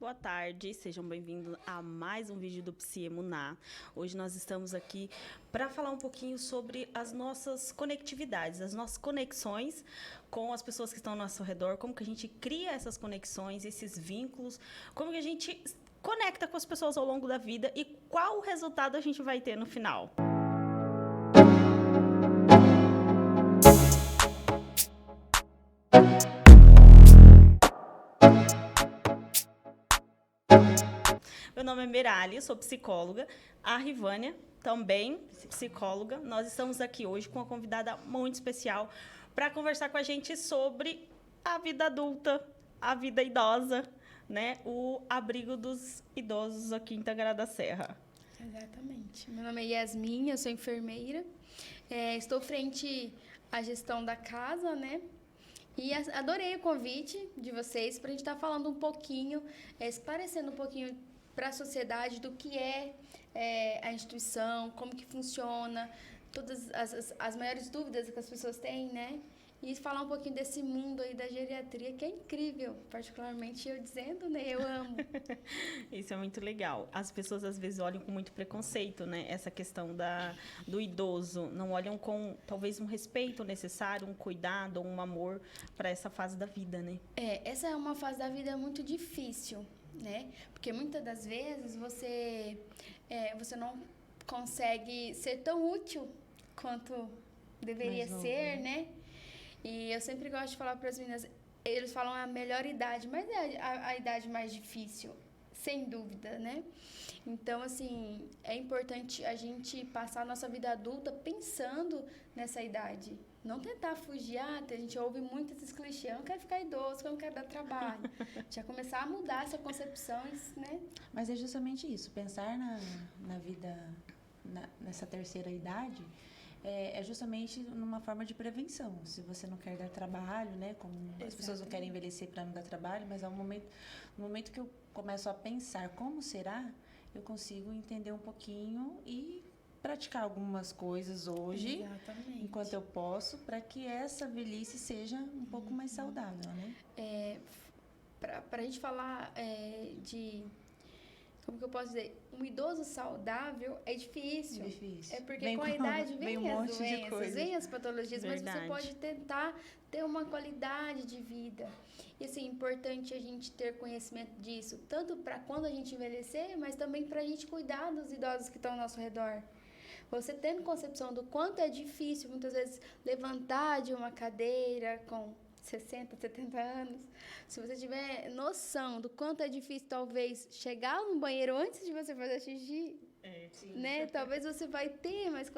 Boa tarde, sejam bem-vindos a mais um vídeo do Psiemuná. Hoje nós estamos aqui para falar um pouquinho sobre as nossas conectividades, as nossas conexões com as pessoas que estão ao nosso redor, como que a gente cria essas conexões, esses vínculos, como que a gente conecta com as pessoas ao longo da vida e qual o resultado a gente vai ter no final. Meu nome é Merali, sou psicóloga. A Rivânia, também psicóloga. Nós estamos aqui hoje com uma convidada muito especial para conversar com a gente sobre a vida adulta, a vida idosa, né? O abrigo dos idosos aqui em Tangará da Serra. Exatamente. Meu nome é Yasmin, eu sou enfermeira. Estou frente à gestão da casa, né? E adorei o convite de vocês para a gente estar falando um pouquinho, esclarecendo um pouquinho para a sociedade do que é a instituição, como que funciona, todas as maiores dúvidas que as pessoas têm, né? E falar um pouquinho desse mundo aí da geriatria, que é incrível, particularmente eu dizendo, né? Eu amo. Isso é muito legal. As pessoas às vezes olham com muito preconceito, né? Essa questão do idoso. Não olham com talvez um respeito necessário, um cuidado, um amor para essa fase da vida, né? Essa é uma fase da vida muito difícil, né? Porque muitas das vezes você não consegue ser tão útil quanto deveria ser, né? E eu sempre gosto de falar para as meninas, eles falam a melhor idade, mas é a idade mais difícil, sem dúvida, né? Então, assim, é importante a gente passar a nossa vida adulta pensando nessa idade. Não tentar fugir, a gente ouve muito esses clichês, eu não quero ficar idoso, eu não quero dar trabalho. Já começar a mudar essa concepção, né? Mas é justamente isso, pensar na vida, nessa terceira idade, é justamente numa forma de prevenção. Se você não quer dar trabalho, né, como as pessoas não querem envelhecer para não dar trabalho, mas no momento que eu começo a pensar como será, eu consigo entender um pouquinho e praticar algumas coisas hoje, Exatamente. enquanto eu posso, para que essa velhice seja um pouco mais saudável, né? Para a gente falar de... Como que eu posso dizer? Um idoso saudável é difícil. Difícil. É porque com a idade vem um as monte de doenças, coisas. vem as patologias, Verdade. mas você pode tentar ter uma qualidade de vida. E assim, é importante a gente ter conhecimento disso, tanto para quando a gente envelhecer, mas também para a gente cuidar dos idosos que estão ao nosso redor. Você tendo concepção do quanto é difícil, muitas vezes, levantar de uma cadeira com 60, 70 anos, se você tiver noção do quanto é difícil, talvez, chegar no banheiro antes de você fazer xixi, né? Talvez você vai ter, mas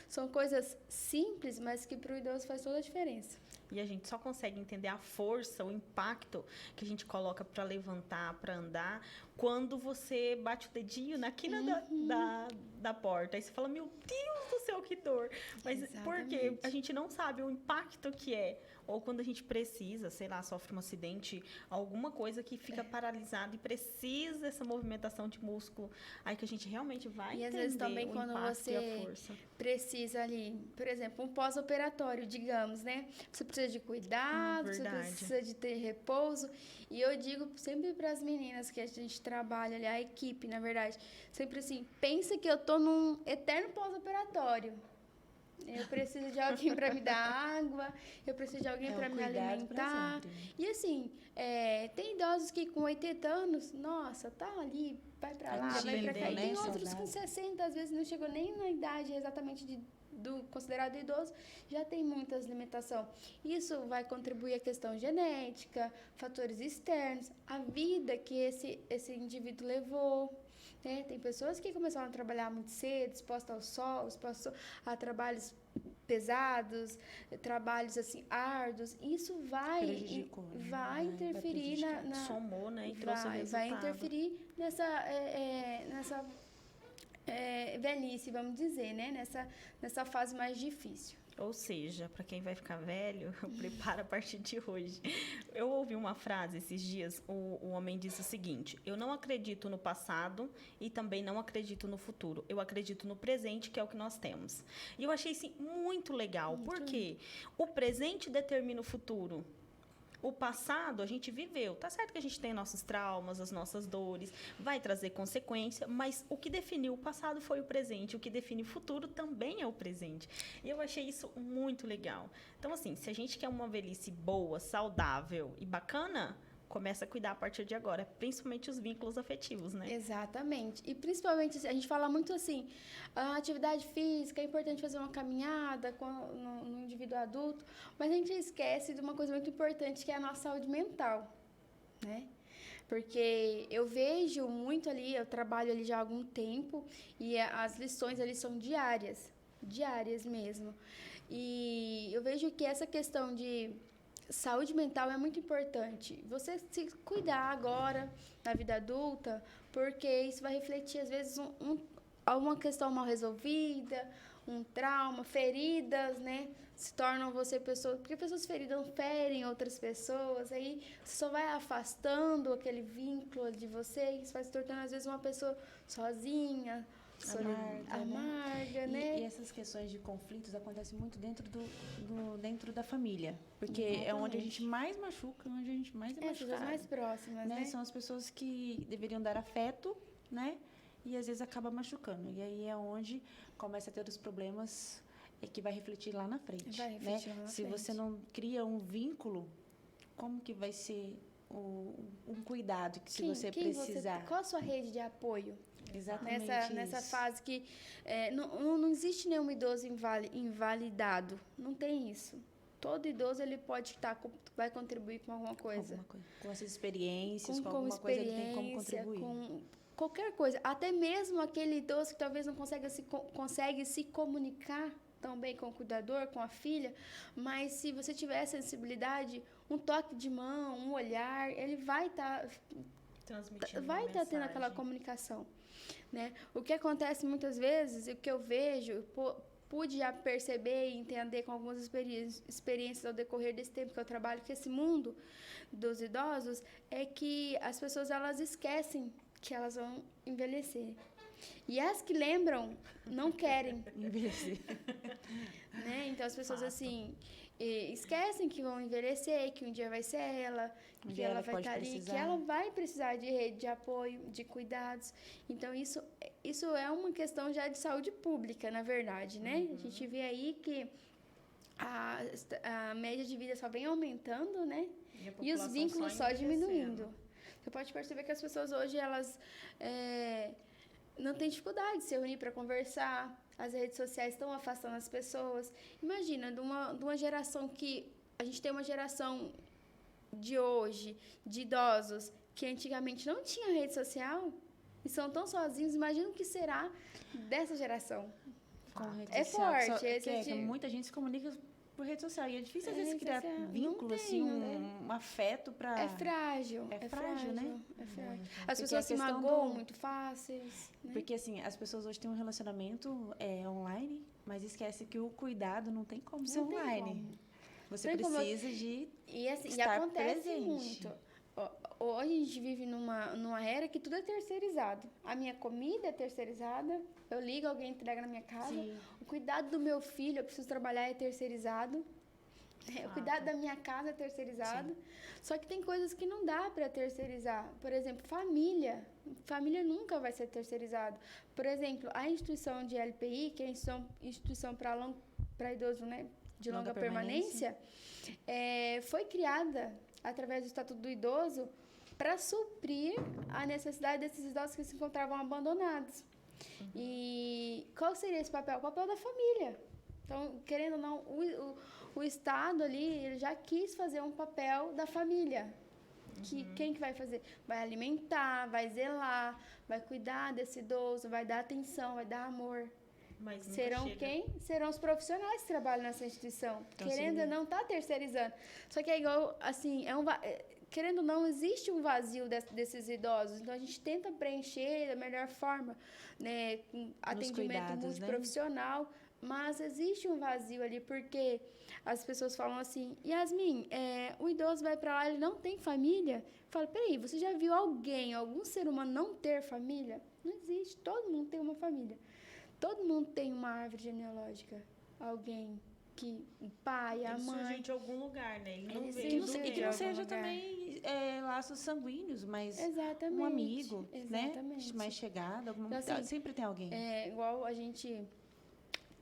são coisas simples, mas que para o idoso faz toda a diferença. E a gente só consegue entender a força, o impacto que a gente coloca para levantar, para andar, quando você bate o dedinho na quina da porta. Aí você fala, meu Deus do céu, que dor. Mas por quê? A gente não sabe o impacto que é. Ou quando a gente precisa, sei lá, sofre um acidente, alguma coisa que fica paralisada e precisa dessa movimentação de músculo. Aí que a gente realmente vai entender às vezes também o quando impacto você e a força. precisa ali, por exemplo, um pós-operatório, digamos, né? Você precisa de cuidado, você precisa de ter repouso. E eu digo sempre para as meninas que a gente trabalha ali, a equipe, na verdade, sempre assim, pensa que eu tô num eterno pós-operatório. Eu preciso de alguém para me dar água, eu preciso de alguém para me alimentar. E assim, tem idosos que com 80 anos, nossa, tá ali, vai para lá, vai para cá. E tem outros com 60, às vezes não chegou nem na idade exatamente do considerado idoso, já tem muitas limitações. Isso vai contribuir a questão genética, fatores externos, a vida que esse indivíduo levou. Né? Tem pessoas que começaram a trabalhar muito cedo, expostas ao sol, expostas a trabalhos pesados, trabalhos assim árduos. Isso vai interferir somou, né, e trouxe o resultado. Vai interferir nessa velhice, vamos dizer, né? Nessa fase mais difícil. Ou seja, para quem vai ficar velho, prepara a partir de hoje. Eu ouvi uma frase esses dias, o homem disse o seguinte: eu não acredito no passado e também não acredito no futuro. Eu acredito no presente, que é o que nós temos. E eu achei isso muito legal, porque o presente determina o futuro. O passado a gente viveu. Tá certo que a gente tem nossos traumas, as nossas dores, vai trazer consequência, mas o que definiu o passado foi o presente, o que define o futuro também é o presente. E eu achei isso muito legal. Então, assim, se a gente quer uma velhice boa, saudável e bacana, começa a cuidar a partir de agora, principalmente os vínculos afetivos, né? Exatamente. E principalmente, a gente fala muito assim, a atividade física, é importante fazer uma caminhada no indivíduo adulto, mas a gente esquece de uma coisa muito importante, que é a nossa saúde mental, né? Porque eu vejo muito ali, eu trabalho ali já há algum tempo, e as lições ali são diárias mesmo. E eu vejo que essa questão de saúde mental é muito importante. Você se cuidar agora, na vida adulta, porque isso vai refletir, às vezes, uma questão mal resolvida, um trauma, feridas, né? Se tornam você pessoa... Porque pessoas feridas ferem outras pessoas, aí você só vai afastando aquele vínculo de vocês, vai se tornando, às vezes, uma pessoa sozinha, amarga, né? E essas questões de conflitos acontecem muito dentro da família. Porque é onde a gente mais machuca, onde a gente mais é machucado. As mais próximas, né? São as pessoas que deveriam dar afeto, né? E às vezes acaba machucando. E aí é onde começa a ter os problemas que vai refletir lá na frente. Vai refletir, né? Lá na Se frente. você não cria um vínculo, como que vai ser um cuidado que se você precisar? Qual a sua rede de apoio? Exatamente Nessa fase que não existe nenhum idoso invalidado. Não tem isso. Todo idoso ele vai contribuir com alguma coisa. Com essas experiências, com alguma experiência, coisa ele tem como contribuir. Com qualquer coisa. Até mesmo aquele idoso que talvez não consegue se comunicar tão bem com o cuidador, com a filha, mas se você tiver sensibilidade, um toque de mão, um olhar, ele vai estar tendo aquela comunicação. Né? O que acontece muitas vezes, e o que eu vejo, pude já perceber e entender com algumas experiências ao decorrer desse tempo que eu trabalho com esse mundo dos idosos, é que as pessoas elas esquecem que elas vão envelhecer. E as que lembram não querem envelhecer. Né? Então as pessoas assim esquecem que vão envelhecer, que um dia vai ser ela, que ela vai estar ali, que ela vai precisar de rede de apoio, de cuidados. Então isso é uma questão já de saúde pública, na verdade, né? A gente vê aí que a média de vida só vem aumentando, né? E os vínculos só diminuindo. Você pode perceber que as pessoas hoje elas não têm dificuldade de se reunir para conversar. As redes sociais estão afastando as pessoas. Imagina, de uma geração que... A gente tem uma geração de hoje, de idosos, que antigamente não tinha rede social e são tão sozinhos. Imagina o que será dessa geração. Com rede social. Forte. Muita gente se comunica por rede social. E é difícil, às vezes, criar vínculo, assim, um afeto para... É frágil. É frágil, né? É frágil. As pessoas se magoam muito fáceis. Né? Porque, assim, as pessoas hoje têm um relacionamento online, mas esquece que o cuidado não tem como ser online. Você precisa de estar acontece presente. Muito. Hoje a gente vive numa era que tudo é terceirizado. A minha comida é terceirizada. Eu ligo, alguém entrega na minha casa. Sim. O cuidado do meu filho, eu preciso trabalhar, é terceirizado. O cuidado da minha casa é terceirizado. Sim. Só que tem coisas que não dá para terceirizar. Por exemplo, família. Família nunca vai ser terceirizado. Por exemplo, a instituição de LPI, que é a instituição para idoso, né, de longa permanência, foi criada através do Estatuto do Idoso para suprir a necessidade desses idosos que se encontravam abandonados. E qual seria esse papel? O papel da família. Então, querendo ou não, o Estado ali ele já quis fazer um papel da família. Quem que vai fazer? Vai alimentar, vai zelar, vai cuidar desse idoso, vai dar atenção, vai dar amor. Mas Serão os profissionais que trabalham nessa instituição. Então, querendo ou não, tá terceirizando. Só que é igual, assim, querendo ou não, existe um vazio desses idosos. Então, a gente tenta preencher da melhor forma, né, com atendimento multiprofissional, né? Mas existe um vazio ali, porque as pessoas falam assim, Yasmin, o idoso vai para lá, ele não tem família? Fala, peraí, você já viu algum ser humano não ter família? Não existe, todo mundo tem uma família. Todo mundo tem uma árvore genealógica. Alguém que o pai, a ele mãe... surgiu de algum lugar, né? Ele não Ele veio surgiu E do que não algum seja lugar. também laços sanguíneos, mas Exatamente. um amigo, Exatamente. né? Mais chegado. Então, assim, sempre tem alguém. Igual a gente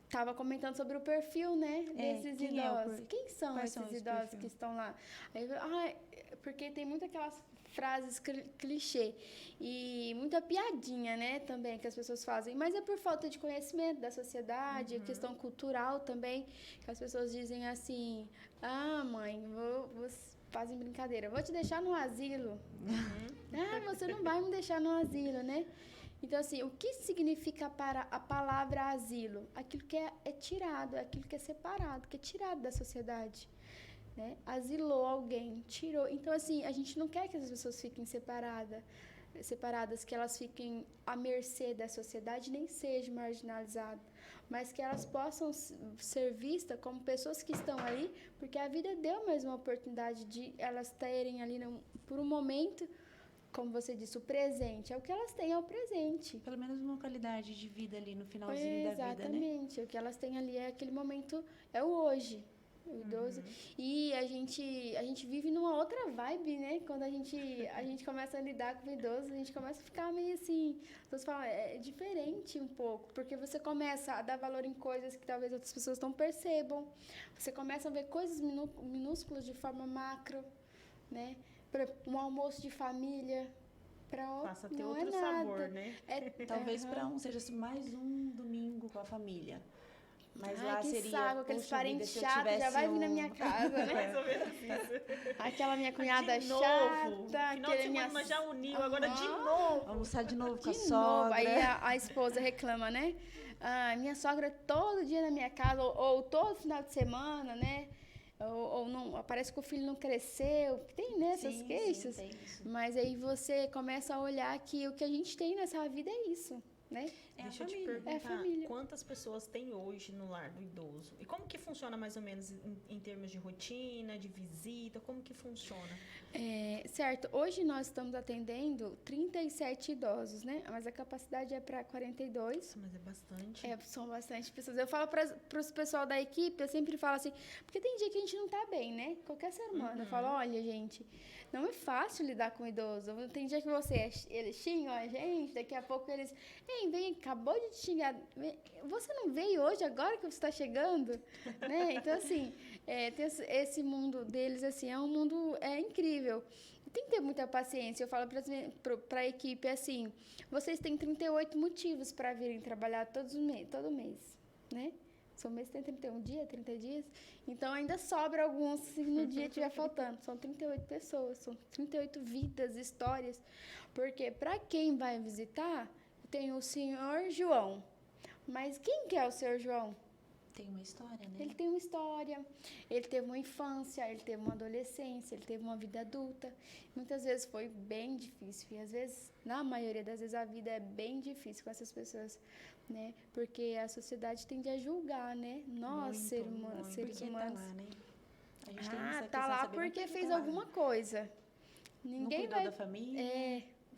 estava comentando sobre o perfil, né? Desses quem idosos. Quem são Quais esses são esse idosos perfil? que estão lá? Aí, porque tem muitas aquelas frases clichê e muita piadinha, né, também que as pessoas fazem, mas é por falta de conhecimento da sociedade, questão cultural também, que as pessoas dizem assim: "Ah, mãe, fazem brincadeira, vou te deixar no asilo". Ah, você não vai me deixar no asilo, né? Então, assim, o que significa para a palavra asilo? Aquilo que é tirado, aquilo que é separado, que é tirado da sociedade. Né? Asilou alguém, tirou. Então, assim, a gente não quer que as pessoas fiquem separadas, que elas fiquem à mercê da sociedade, nem sejam marginalizadas, mas que elas possam ser vistas como pessoas que estão ali, porque a vida deu mais uma oportunidade de elas terem ali por um momento, como você disse, o presente. É o que elas têm, é o presente. Pelo menos uma qualidade de vida ali no finalzinho da vida, né? Exatamente. O que elas têm ali é aquele momento, é o hoje. O idoso. E a gente vive numa outra vibe, né? Quando a gente começa a lidar com o idoso, a gente começa a ficar meio assim... As pessoas falam, é diferente um pouco, porque você começa a dar valor em coisas que talvez outras pessoas não percebam. Você começa a ver coisas minúsculas de forma macro, né? Por exemplo, um almoço de família... Passa a ter outro sabor, né? Talvez para um seja mais um domingo com a família. Mas lá que seria, saco, aqueles parentes chatos, já vai vir na minha casa, né? Mais ou menos isso. Aquela minha cunhada de novo. chata. Final de semana já uniu, agora de novo. Almoçar de novo com a sogra. Aí a esposa reclama, né? Ah, minha sogra todo dia na minha casa, ou todo final de semana, né? Ou não, parece que o filho não cresceu. Tem nessas queixas. Sim, tem isso. Mas aí você começa a olhar que o que a gente tem nessa vida é isso. Né? Deixa eu te perguntar, quantas pessoas tem hoje no lar do idoso? E como que funciona mais ou menos em termos de rotina, de visita? Como que funciona? Certo, hoje nós estamos atendendo 37 idosos, né? Mas a capacidade é para 42. Mas é bastante. São bastante pessoas. Eu falo para os pessoal da equipe, eu sempre falo assim, porque tem dia que a gente não tá bem, né? Qualquer ser humano. Eu falo, olha, gente, não é fácil lidar com idoso. Tem dia que eles xingam a gente, daqui a pouco eles... acabou de te xingar. Você não veio hoje, agora que você está chegando? Né? Então, assim, esse mundo deles, assim, é um mundo incrível. Tem que ter muita paciência. Eu falo para a equipe, assim, vocês têm 38 motivos para virem trabalhar todo mês, né? Seu mês tem 31 dias, 30 dias. Então, ainda sobra alguns se no dia estiver faltando. São 38 pessoas, são 38 vidas, histórias. Porque para quem vai visitar... Tem o senhor João. Mas quem que é o senhor João? Tem uma história, né? Ele tem uma história. Ele teve uma infância, ele teve uma adolescência, ele teve uma vida adulta. Muitas vezes foi bem difícil. E às vezes, na maioria das vezes, a vida é bem difícil com essas pessoas, né? Porque a sociedade tende a julgar, né? Nós, seres humanos. Tá lá, né? A gente tem essa tá lá porque fez alguma coisa. Ninguém não cuidou da família.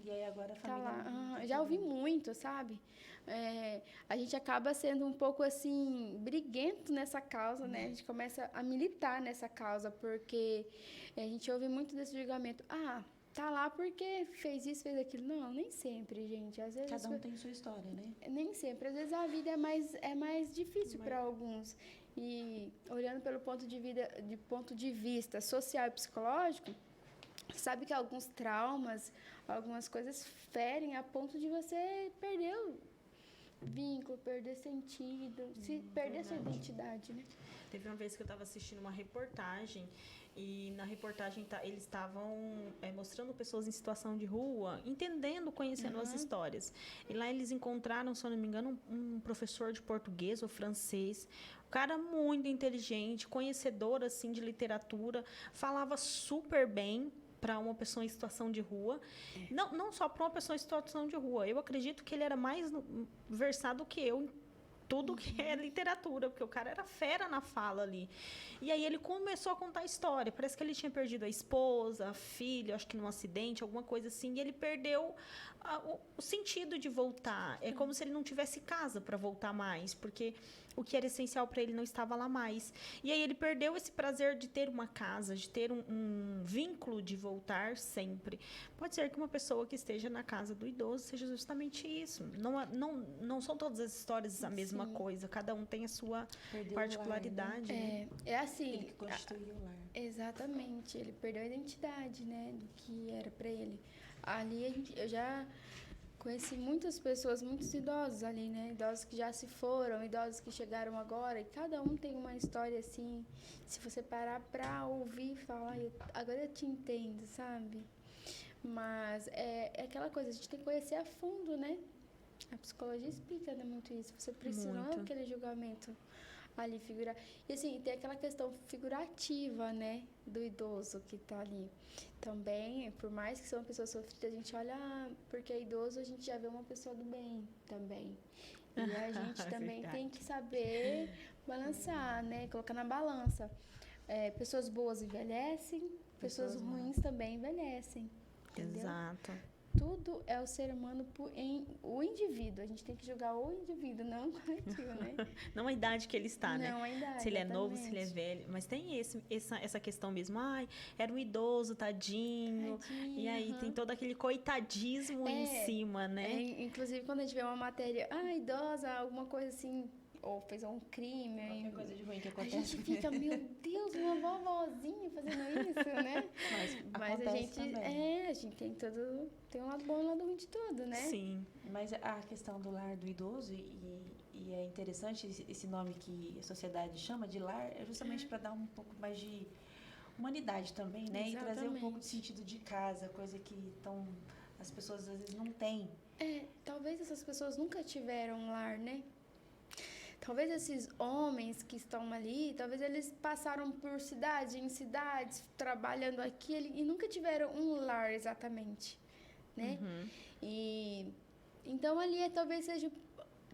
E aí agora a família... Tá lá. Já ouvi muito, sabe? A gente acaba sendo um pouco, assim, briguento nessa causa, né? A gente começa a militar nessa causa, porque a gente ouve muito desse julgamento. Tá lá porque fez isso, fez aquilo. Não, nem sempre, gente. Às vezes cada um tem sua história, né? Nem sempre. Às vezes a vida é mais difícil para alguns. E olhando pelo ponto de vista social e psicológico, sabe que alguns traumas, algumas coisas ferem a ponto de você perder o vínculo, perder sentido, perder sua identidade, né? Teve uma vez que eu estava assistindo uma reportagem e na reportagem eles estavam mostrando pessoas em situação de rua, entendendo, conhecendo as histórias. E lá eles encontraram, se eu não me engano, um professor de português ou francês, um cara muito inteligente, conhecedor assim de literatura, falava super bem para uma pessoa em situação de rua. Não só para uma pessoa em situação de rua. Eu acredito que ele era mais versado que eu em tudo que é literatura, porque o cara era fera na fala ali. E aí ele começou a contar a história. Parece que ele tinha perdido a esposa, a filha, acho que num acidente, alguma coisa assim, e ele perdeu o sentido de voltar. É como se ele não tivesse casa para voltar mais, porque o que era essencial para ele não estava lá mais. E aí ele perdeu esse prazer de ter uma casa, de ter um vínculo de voltar sempre. Pode ser que uma pessoa que esteja na casa do idoso seja justamente isso. Não são todas as histórias a mesma coisa, cada um tem a sua particularidade. Né? É assim. Ele que constituiu o lar. Exatamente, ele perdeu a identidade, né, do que era para ele. Ali eu já conheci muitas pessoas, muitos idosos ali, né? Idosos que já se foram, idosos que chegaram agora, e cada um tem uma história assim. Se você parar pra ouvir e falar, agora eu te entendo, sabe? Mas é aquela coisa, a gente tem que conhecer a fundo, né? A psicologia explica, né, muito isso. Você precisa, não é aquele julgamento ali figurar. E assim, tem aquela questão figurativa, né, do idoso que tá ali. Também, por mais que seja uma pessoa sofrida, a gente olha, porque é idoso, a gente já vê uma pessoa do bem também. E a gente também tem que saber balançar, né, colocar na balança. Pessoas boas envelhecem, pessoas ruins também envelhecem. Entendeu? Exato. Tudo é o ser humano o indivíduo. A gente tem que julgar o indivíduo, não o coletivo, né? Não a idade que ele está, né? Não a idade, se ele é novo, se ele é velho. Mas tem essa questão mesmo. Ai, era um idoso, tadinho. E aí tem todo aquele coitadismo em cima, né? Inclusive, quando a gente vê uma matéria, idosa, alguma coisa assim, ou fez um crime. Qualquer coisa de ruim que acontece. A gente fica, meu Deus, uma vovozinha fazendo isso, né? Mas a gente também. A gente tem um lado bom e um lado ruim de tudo, né? Sim. Mas a questão do lar do idoso, e é interessante esse nome que a sociedade chama de lar, é justamente para dar um pouco mais de humanidade também, né? Exatamente. E trazer um pouco de sentido de casa, coisa que as pessoas às vezes não têm. Talvez essas pessoas nunca tiveram um lar, né? Talvez esses homens que estão ali, talvez eles passaram por cidades em cidades, trabalhando aqui e nunca tiveram um lar exatamente, né? E então ali talvez seja,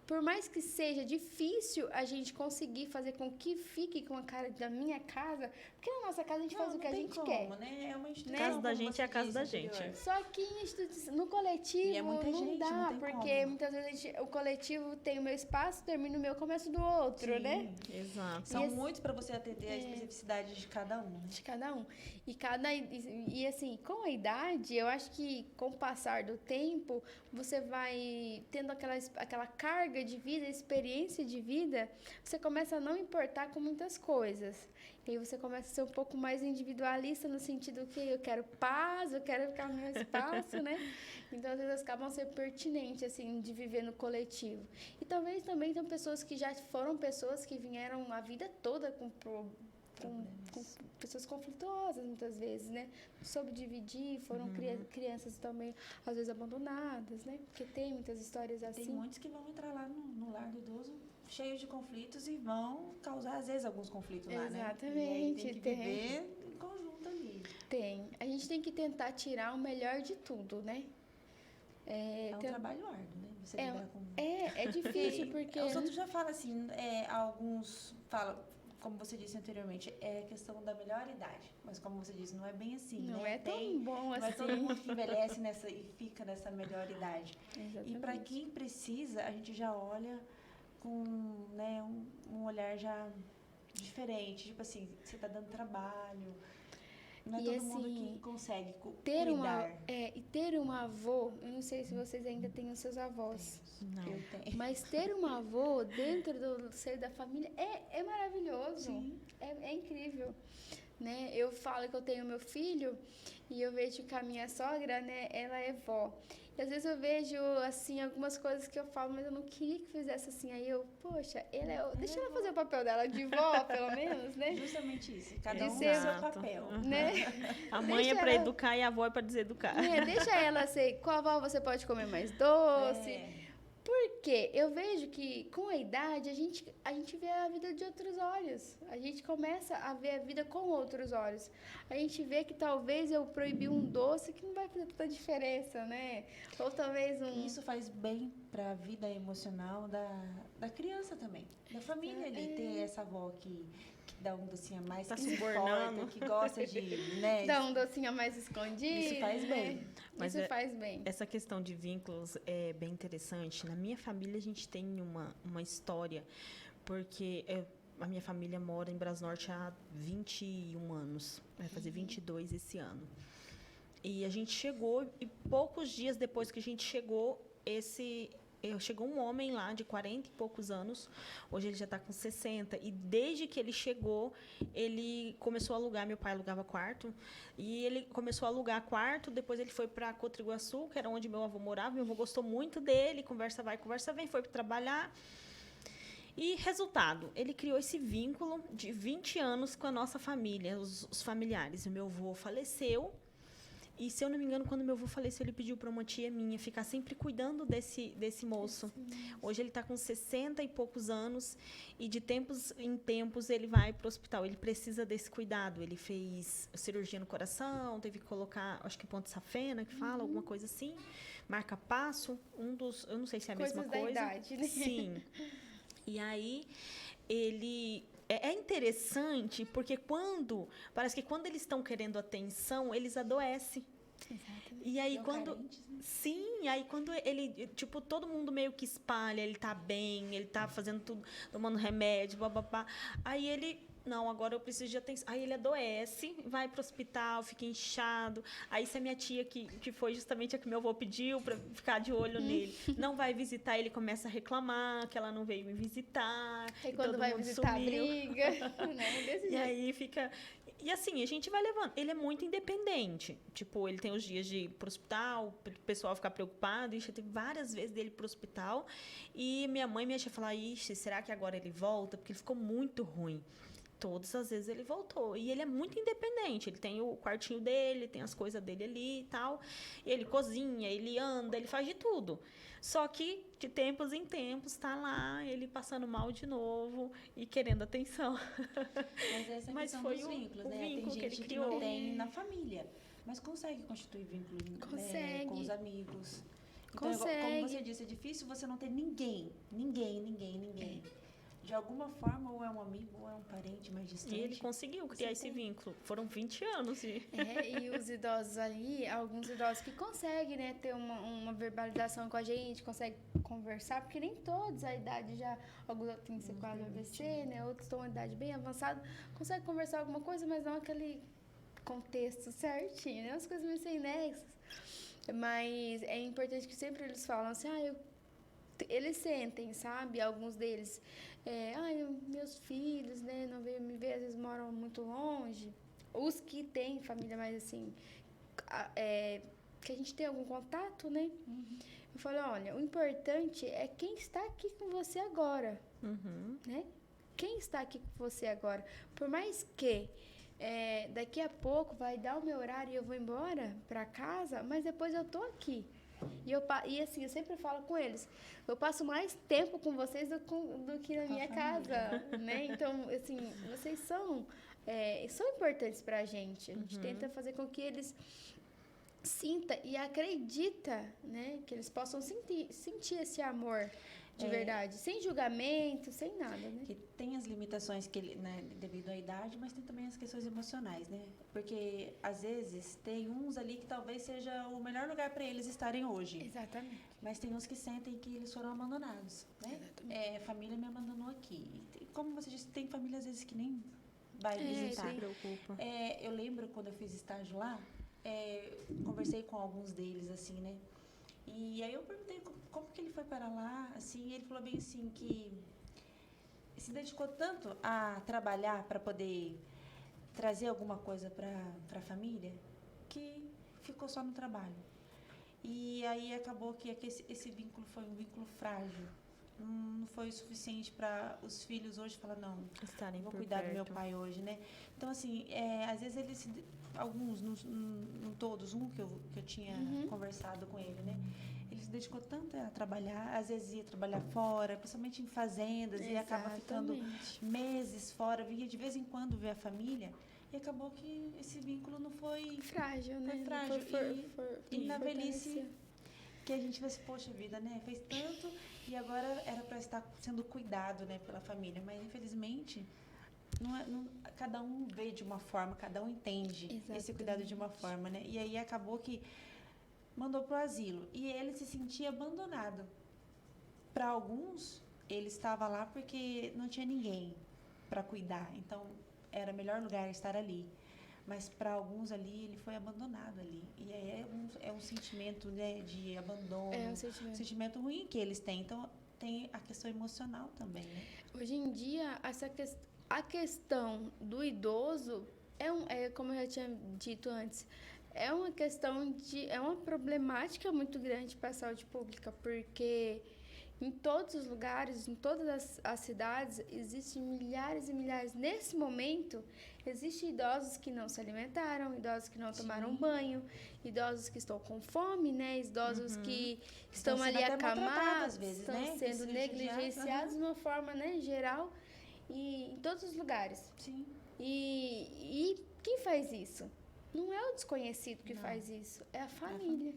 por mais que seja difícil a gente conseguir fazer com que fique com a cara da minha casa, porque na nossa casa a gente faz o que a gente quer. Né? É uma instituição. A casa da gente é a casa da gente. Só que no coletivo não dá, porque muitas vezes o coletivo tem o meu espaço, termina o meu, começa do outro, né? Exato. São muitos para você atender a especificidade de cada um. De cada um. E assim, com a idade, eu acho que com o passar do tempo, você vai tendo aquela carga de vida, experiência de vida, você começa a não importar com muitas coisas. E aí você começa a ser um pouco mais individualista no sentido que eu quero paz, eu quero ficar no meu espaço, né? Então, às vezes, acabam sendo pertinentes, assim, de viver no coletivo. E talvez também tenham pessoas que já foram pessoas que vieram a vida toda com pessoas conflituosas, muitas vezes, né? Soube dividir, foram crianças também, às vezes, abandonadas, né? Porque tem muitas histórias assim. Tem muitos que vão entrar lá no lar do idoso cheios de conflitos e vão causar, às vezes, alguns conflitos lá, né? Exatamente. Tem que viver em conjunto ali. Tem. A gente tem que tentar tirar o melhor de tudo, né? É um trabalho árduo, né? Você lidar com... É difícil, porque... Os outros já falam assim, alguns falam, como você disse anteriormente, é questão da melhor idade. Mas como você disse, não é bem assim, não né? É tão bom assim. Não é todo mundo que envelhece e fica nessa melhor idade. Exatamente. E para quem precisa, a gente já olha com, né, um olhar já diferente. Tipo assim, você está dando trabalho. Não é todo mundo que consegue cuidar. E ter um avô, eu não sei se vocês ainda têm os seus avós. Não. Eu tenho. Mas ter um avô dentro do seio da família é maravilhoso. Sim. É incrível. Né? Eu falo que eu tenho meu filho e eu vejo que a minha sogra, né, ela é vó. E às vezes eu vejo, assim, algumas coisas que eu falo, mas eu não queria que fizesse assim. Aí eu, poxa, deixa ela fazer o papel dela de vó, pelo menos, né? Justamente isso. Cada um tem o seu papel. Né? A mãe é para educar e a avó é para deseducar. Deixa ela ser, com a avó você pode comer mais doce. Porque eu vejo que com a idade a gente vê a vida de outros olhos. A gente começa a ver a vida com outros olhos. A gente vê que talvez eu proibir um doce que não vai fazer tanta diferença, né? Ou talvez Isso faz bem para a vida emocional da criança também. Da família ali, ter essa avó que dá um docinho a mais, tá que se importa, que gosta de... Né, dá um docinho a mais escondido. Isso faz bem. Mas isso faz bem. Essa questão de vínculos é bem interessante. Na minha família, a gente tem uma história porque a minha família mora em Brasnorte há 21 anos. Vai fazer 22 esse ano. E a gente chegou, e poucos dias depois que a gente chegou, chegou um homem lá de 40 e poucos anos, hoje ele já está com 60, e desde que ele chegou, ele começou a alugar, meu pai alugava quarto, e ele começou a alugar quarto, depois ele foi para Cotriguaçu, que era onde meu avô morava, meu avô gostou muito dele, conversa vai, conversa vem, foi trabalhar, e resultado, ele criou esse vínculo de 20 anos com a nossa família, os familiares, o meu avô faleceu. E, se eu não me engano, quando meu avô faleceu, ele pediu para uma tia minha ficar sempre cuidando desse moço. Hoje ele está com 60 e poucos anos e, de tempos em tempos, ele vai para o hospital. Ele precisa desse cuidado. Ele fez cirurgia no coração, teve que colocar, acho que ponte safena, que fala, alguma coisa assim. Marca-passo, eu não sei se é a mesma coisa. Coisas da idade, né? Sim. E aí, ele... É interessante, porque parece que quando eles estão querendo atenção, eles adoecem. Exatamente. E aí, Carentes, né? sim, aí quando ele, tipo, todo mundo meio que espalha, ele tá bem, ele tá fazendo tudo, tomando remédio, bababá. Aí ele, não, agora eu preciso de atenção. Aí ele adoece, vai pro hospital, fica inchado. Aí, se a minha tia, que foi justamente a que meu avô pediu para ficar de olho nele, não vai visitar, ele começa a reclamar que ela não veio me visitar. E quando vai visitar, sumiu. briga, né? Desse E jeito. aí fica... E assim, a gente vai levando. Ele é muito independente. Tipo, ele tem os dias de ir pro hospital, o pessoal ficar preocupado. Já teve várias vezes dele pro hospital. E minha mãe e minha tia falaram, ixi, será que agora ele volta? Porque ele ficou muito ruim. Todas as vezes ele voltou. E ele é muito independente. Ele tem o quartinho dele, tem as coisas dele ali e tal. E ele cozinha, ele anda, ele faz de tudo. Só que, de tempos em tempos, tá lá, ele passando mal de novo e querendo atenção. Mas essa Mas questão foi dos vínculos, o né? vínculo Tem que ele gente que criou. não tem na família, mas consegue constituir vínculo, né, Consegue. com os amigos. Então, Consegue. como você disse, é difícil você não ter ninguém. De alguma forma, ou é um amigo, ou é um parente mais distante. E ele conseguiu criar esse vínculo. Foram 20 anos. E os idosos ali, alguns idosos que conseguem, né, ter uma verbalização com a gente, conseguem conversar, porque nem todos a idade já, alguns têm sequela do AVC, né, outros estão em idade bem avançada, conseguem conversar alguma coisa, mas não aquele contexto certinho, né, as coisas meio sem nexos. Mas é importante que sempre eles falam assim, eles sentem, sabe, alguns deles, meus filhos, né, não veio me ver, às vezes moram muito longe. Os que têm família mais assim, que a gente tem algum contato, né? Uhum. Eu falo, olha, o importante é quem está aqui com você agora, né? Quem está aqui com você agora. Por mais que daqui a pouco vai dar o meu horário e eu vou embora para casa, mas depois eu tô aqui. E assim, eu sempre falo com eles, eu passo mais tempo com vocês do que na minha casa, né? Então, assim, vocês são importantes pra gente. A gente tenta fazer com que eles sintam e acreditem, né? Que eles possam sentir esse amor de verdade, sem julgamento, sem nada, né? Que tem as limitações né, devido à idade, mas tem também as questões emocionais, né? Porque, às vezes, tem uns ali que talvez seja o melhor lugar para eles estarem hoje. Exatamente. Mas tem uns que sentem que eles foram abandonados, né? A família me abandonou aqui. E, como você disse, tem família, às vezes, que nem vai visitar. Se preocupa. Eu lembro, quando eu fiz estágio lá, conversei com alguns deles, assim, né? E aí eu perguntei como que ele foi para lá, assim, e ele falou bem assim que se dedicou tanto a trabalhar para poder trazer alguma coisa para a família, que ficou só no trabalho. E aí acabou que esse vínculo foi um vínculo frágil. Não foi o suficiente para os filhos hoje falar, não, Estarem vou por cuidar perto. do meu pai hoje, né? Então, assim, às vezes alguns, não todos, um que eu tinha conversado com ele, né? Ele se dedicou tanto a trabalhar, às vezes ia trabalhar fora, principalmente em fazendas, e acaba ficando meses fora, vinha de vez em quando ver a família, e acabou que esse vínculo não foi... Frágil, né? Foi frágil. E na velhice... fortalecer. Que a gente vai se, poxa vida, né? Fez tanto e agora era para estar sendo cuidado, né, pela família. Mas, infelizmente, cada um vê de uma forma, cada um entende esse cuidado de uma forma, né? E aí acabou que mandou pro asilo. E ele se sentia abandonado. Para alguns, ele estava lá porque não tinha ninguém para cuidar. Então, era o melhor lugar estar ali. Mas para alguns ali, ele foi abandonado ali. E aí é um sentimento, né, de abandono. É um sentimento ruim que eles têm. Então, tem a questão emocional também, né? Hoje em dia, a questão do idoso como eu já tinha dito antes, é uma problemática muito grande para a saúde pública, porque em todos os lugares, em todas as cidades, existem milhares e milhares. Nesse momento, existem idosos que não se alimentaram, idosos que não tomaram banho, idosos que estão com fome, né? Idosos que estão ali acamados, estão sendo negligenciados de uma forma, né, geral, e em todos os lugares. Sim. E quem faz isso? Não é o desconhecido que faz isso, é a família.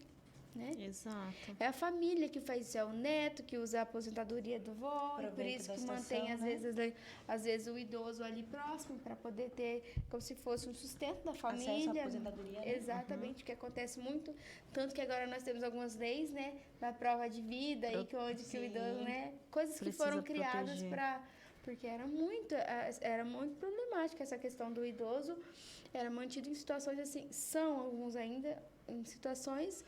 Né? Exato. É a família que faz isso, é o neto que usa a aposentadoria do avó, e por isso que mantém, às vezes, o idoso ali próximo, para poder ter, como se fosse um sustento da família. Acesso à aposentadoria, né? Exatamente, que acontece muito, tanto que agora nós temos algumas leis, né, da prova de vida, onde que o idoso, né, coisas que foram criadas porque era muito problemática essa questão do idoso, era mantido em situações assim, são alguns ainda em situações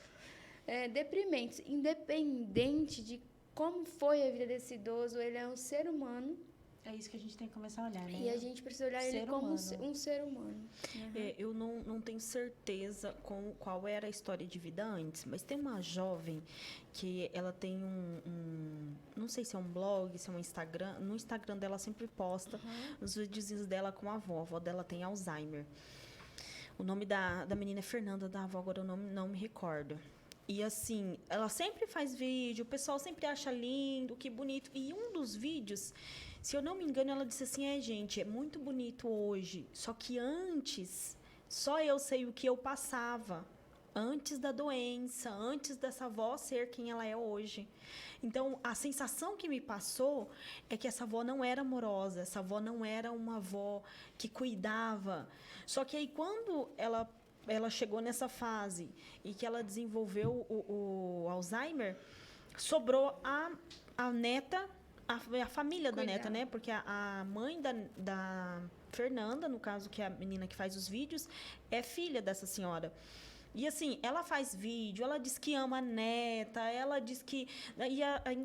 deprimentes, independente de como foi a vida desse idoso, ele é um ser humano. É isso que a gente tem que começar a olhar, né? E a gente precisa olhar ele como um ser humano. Uhum. Eu não tenho certeza qual era a história de vida antes, mas tem uma jovem que ela tem não sei se é um blog, se é um Instagram. No Instagram dela sempre posta os videozinhos dela com a avó. A avó dela tem Alzheimer. O nome da menina é Fernanda, da avó, agora eu não me recordo. E assim, ela sempre faz vídeo, o pessoal sempre acha lindo, que bonito. E um dos vídeos, se eu não me engano, ela disse assim, gente, é muito bonito hoje. Só que antes, só eu sei o que eu passava. Antes da doença, antes dessa avó ser quem ela é hoje. Então, a sensação que me passou é que essa avó não era amorosa, essa avó não era uma avó que cuidava. Só que aí, quando ela chegou nessa fase e que ela desenvolveu o Alzheimer, sobrou a neta, a família da neta, né? Porque a mãe da Fernanda, no caso, que é a menina que faz os vídeos, é filha dessa senhora. E assim, ela faz vídeo, ela diz que ama a neta, ela diz que...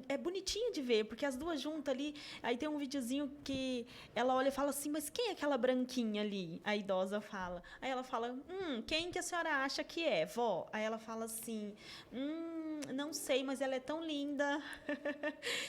é bonitinho de ver, porque as duas juntas ali... Aí tem um videozinho que ela olha e fala assim, mas quem é aquela branquinha ali? A idosa fala. Aí ela fala, quem que a senhora acha que é, vó? Aí ela fala assim, não sei, mas ela é tão linda.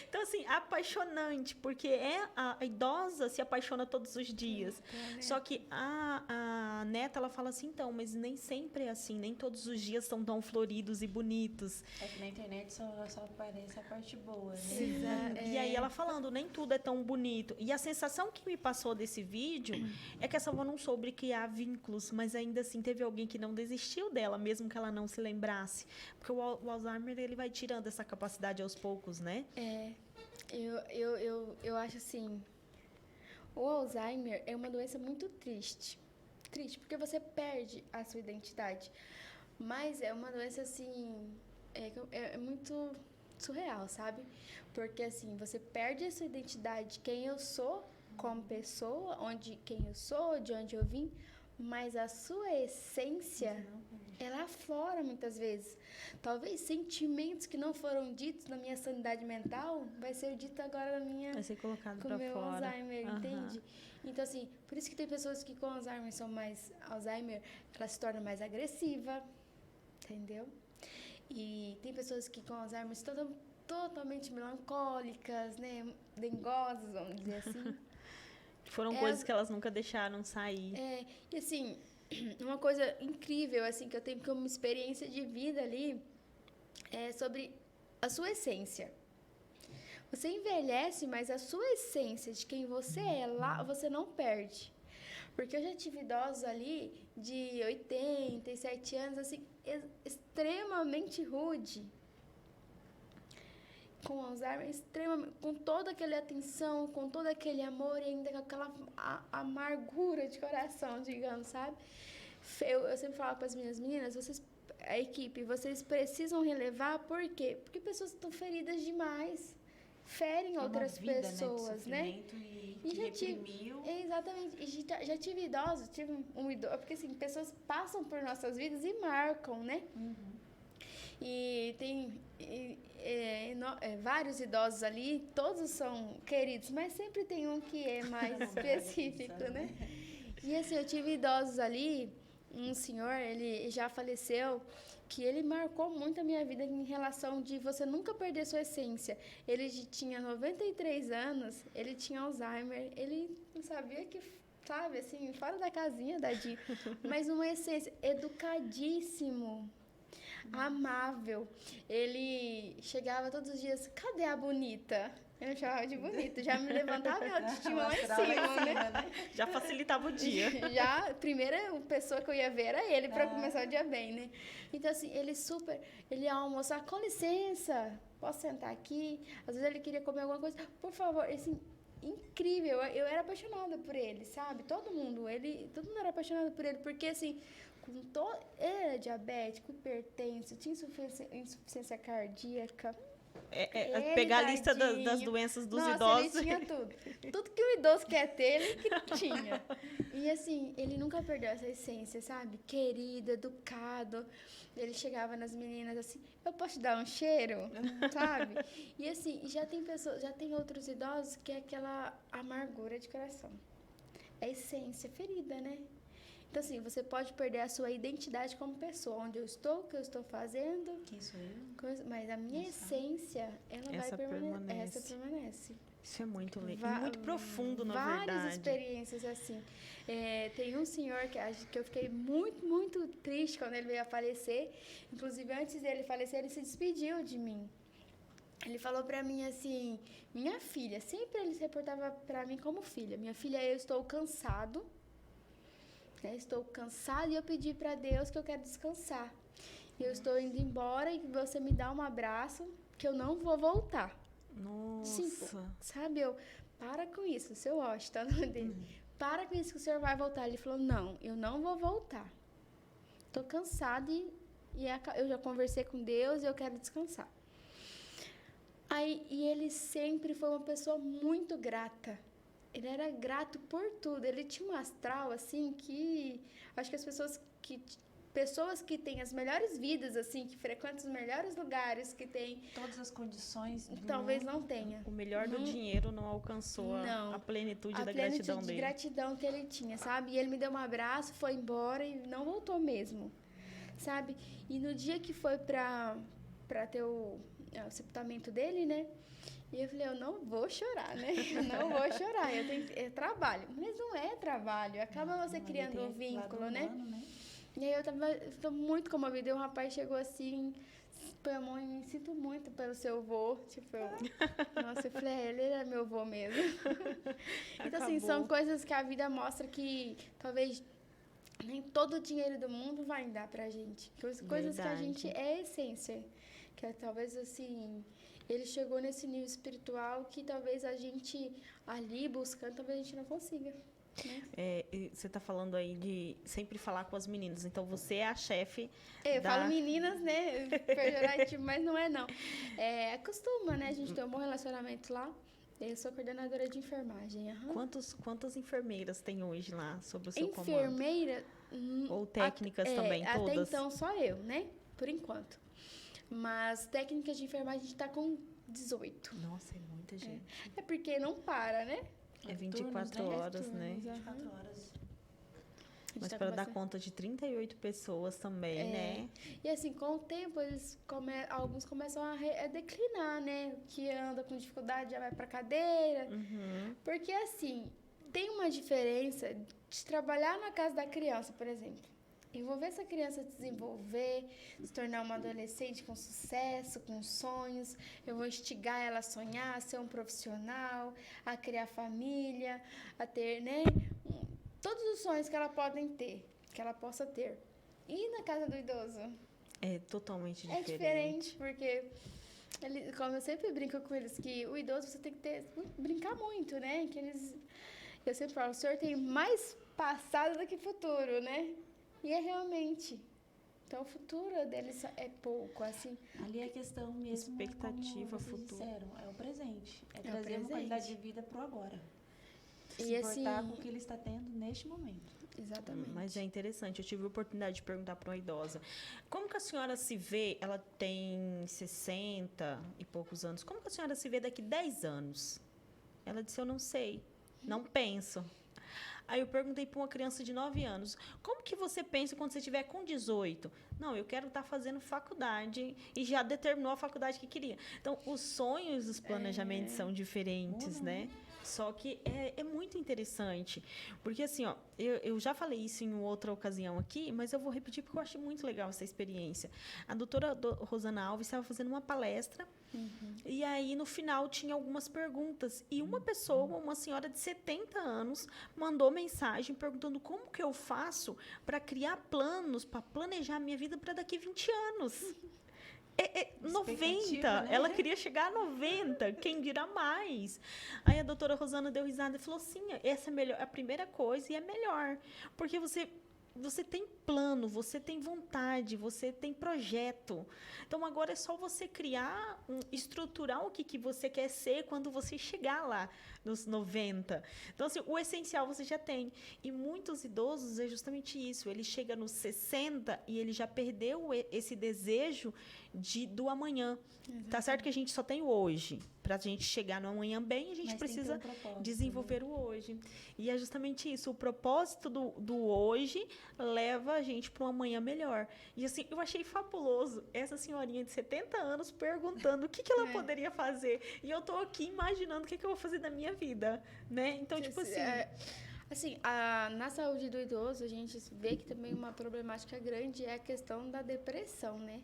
Então, assim, apaixonante, porque a idosa se apaixona todos os dias. Só que a neta, ela fala assim, então, mas nem sempre é assim, nem todos os dias são tão floridos e bonitos. É que na internet só aparece a parte boa, né? Exato. E aí ela falando, nem tudo é tão bonito. E a sensação que me passou desse vídeo é que essa avó não soube criar vínculos, mas ainda assim teve alguém que não desistiu dela, mesmo que ela não se lembrasse. Porque o Alzheimer, ele vai tirando essa capacidade aos poucos, né? Eu acho assim, o Alzheimer é uma doença muito triste, porque você perde a sua identidade. Mas é uma doença, assim, é muito surreal, sabe? Porque, assim, você perde a sua identidade, quem eu sou como pessoa, quem eu sou, de onde eu vim, mas a sua essência, ela aflora muitas vezes. Talvez sentimentos que não foram ditos na minha sanidade mental, vai ser dito agora vai ser colocado com pra o meu fora. Alzheimer, entende? Então, assim, por isso que tem pessoas que com Alzheimer ela se torna mais agressiva, entendeu? E tem pessoas que com Alzheimer estão totalmente melancólicas, né? Dengosas, vamos dizer assim. Foram coisas que elas nunca deixaram sair. E assim, uma coisa incrível, assim, que eu tenho como experiência de vida ali, é sobre a sua essência. Você envelhece, mas a sua essência de quem você é lá, você não perde. Porque eu já tive idosos ali de 87 anos, assim, extremamente rude. Com Alzheimer, com toda aquela atenção, com todo aquele amor e ainda com aquela amargura de coração, digamos, sabe? Eu sempre falo para as minhas meninas, a equipe, vocês precisam relevar, por quê? Porque pessoas estão feridas demais. ferem outras vida, pessoas, né? E já reprimiu. Exatamente. E já tive idosos, um idoso, porque assim, pessoas passam por nossas vidas e marcam, né? E tem vários idosos ali, todos são queridos, mas sempre tem um que é mais específico, né? E assim, eu tive idosos ali, um senhor, ele já faleceu, que ele marcou muito a minha vida em relação de você nunca perder sua essência. Ele tinha 93 anos, ele tinha Alzheimer, ele não sabia que, sabe, assim, fora da casinha, dadinho, mas uma essência, educadíssimo, amável. Ele chegava todos os dias, cadê a bonita? Eu me chamava de bonita, já me levantava a autoestima lá em cima, né? Já facilitava o dia. Já, a primeira pessoa que eu ia ver era ele, para começar o dia bem, né? Então, assim, ele ia almoçar, com licença, posso sentar aqui? Às vezes ele queria comer alguma coisa, por favor, assim, incrível, eu era apaixonada por ele, sabe? Todo mundo era apaixonado por ele, porque, assim, ele era diabético, hipertenso, tinha insuficiência cardíaca. Pegar a lista das doenças dos idosos. Ele tinha tudo. Tudo que o idoso quer ter, ele que tinha. E assim, ele nunca perdeu essa essência, sabe? Querido, educado. Ele chegava nas meninas assim, eu posso te dar um cheiro? Sabe? E assim, já tem outros idosos que é aquela amargura de coração. É essência ferida, né? Então, assim, você pode perder a sua identidade como pessoa, onde eu estou, o que eu estou fazendo. Quem sou eu? Mas a minha essência, essa permanece. Isso é muito legal. Muito profundo, na verdade. Várias experiências assim. Tem um senhor que eu fiquei muito, muito triste quando ele veio a falecer. Inclusive, antes dele falecer, ele se despediu de mim. Ele falou pra mim assim, minha filha, sempre ele se reportava pra mim como filha. Minha filha, eu estou cansado. Estou cansada e eu pedi para Deus que eu quero descansar. Eu estou indo embora e você me dá um abraço que eu não vou voltar. Nossa. Sim, sabe, para com isso, o seu Washington, tá no dele. Para com isso que o senhor vai voltar. Ele falou, não, eu não vou voltar. Estou cansada e eu já conversei com Deus e eu quero descansar. E ele sempre foi uma pessoa muito grata. Ele era grato por tudo. Ele tinha um astral, assim, que... Acho que as pessoas que têm as melhores vidas, assim, que frequentam os melhores lugares, que têm... Todas as condições... Talvez não tenha. O melhor do dinheiro não alcançou a plenitude da gratidão dele. A gratidão que ele tinha, sabe? E ele me deu um abraço, foi embora e não voltou mesmo, sabe? E no dia que foi pra ter o sepultamento dele, né? E eu falei, eu não vou chorar, né? Eu não vou chorar, é trabalho. Mas não é trabalho, acaba você criando um vínculo, né? E aí eu tô muito comovida. E o rapaz chegou assim, põe a mão e me sinto muito pelo seu vô. Tipo, nossa, eu falei, ele era meu vô mesmo. Então, assim, são coisas que a vida mostra que talvez nem todo o dinheiro do mundo vai dar pra gente. Coisas que a gente é essência. Que é, talvez, assim... Ele chegou nesse nível espiritual que talvez a gente ali buscando, talvez a gente não consiga. Né? Você está falando aí de sempre falar com as meninas. Então, você é a chefe Eu falo meninas, né? Pejorativo, mas não é, não. Acostuma, né? A gente tem um bom relacionamento lá. Eu sou coordenadora de enfermagem. Quantas enfermeiras tem hoje lá sob o seu comando? Enfermeira... Ou técnicas também, todas? Até então, só eu, né? Por enquanto. Mas técnicas de enfermagem a gente tá com 18. Nossa, é muita gente. É porque não para, né? É 24 horas, né? 24 horas. Mas para dar conta de 38 pessoas também, né? E assim, com o tempo, alguns começam a declinar, né? Que anda com dificuldade já vai pra cadeira. Porque assim, tem uma diferença de trabalhar na casa da criança, por exemplo. Eu vou ver essa criança desenvolver, se tornar uma adolescente com sucesso, com sonhos. Eu vou instigar ela a sonhar, a ser um profissional, a criar família, a ter, né, todos os sonhos que ela possa ter. E na casa do idoso? É totalmente diferente. É diferente, porque, como eu sempre brinco com eles, que o idoso você tem que brincar muito, né? Eu sempre falo, o senhor tem mais passado do que futuro, né? E é realmente. Então, o futuro deles é pouco, assim. Ali é questão mesmo, expectativa, como vocês futuro. disseram, é o presente. É o trazer presente. uma qualidade de vida pro agora. E Se assim, importar com o que ele está tendo neste momento. exatamente. Mas é interessante, eu tive a oportunidade de perguntar para uma idosa, como que a senhora se vê, ela tem 60 e poucos anos, como que a senhora se vê daqui 10 anos? Ela disse, eu não sei, não penso. Aí eu perguntei para uma criança de 9 anos, como que você pensa quando você estiver com 18? Não, eu quero estar fazendo faculdade e já determinou a faculdade que queria. Então, os sonhos, os planejamentos são diferentes, né? Só que é muito interessante, porque assim, ó, eu já falei isso em outra ocasião aqui, mas eu vou repetir porque eu achei muito legal essa experiência. A doutora Rosana Alves estava fazendo uma palestra, e aí no final tinha algumas perguntas, e uma pessoa, uma senhora de 70 anos, mandou mensagem perguntando como que eu faço para criar planos, para planejar a minha vida para daqui 20 anos. 90, né? ela queria chegar a 90, quem dirá mais. Aí a doutora Rosana deu risada e falou assim, essa é a primeira coisa e é melhor, porque você tem plano, você tem vontade, você tem projeto. Então, agora é só você criar, estruturar o que você quer ser quando você chegar lá, nos 90. Então, assim, o essencial você já tem. E muitos idosos é justamente isso. Ele chega nos 60 e ele já perdeu esse desejo do amanhã. Tá certo que a gente só tem o hoje. Para a gente chegar no amanhã bem, a gente Mas precisa tem que ter um propósito, desenvolver o hoje. E é justamente isso. O propósito do hoje leva a gente para um amanhã melhor. E assim, eu achei fabuloso essa senhorinha de 70 anos perguntando o que ela poderia fazer. E eu tô aqui imaginando o que eu vou fazer da minha vida, né? Então, tipo assim... Assim, na saúde do idoso, a gente vê que também uma problemática grande é a questão da depressão, né?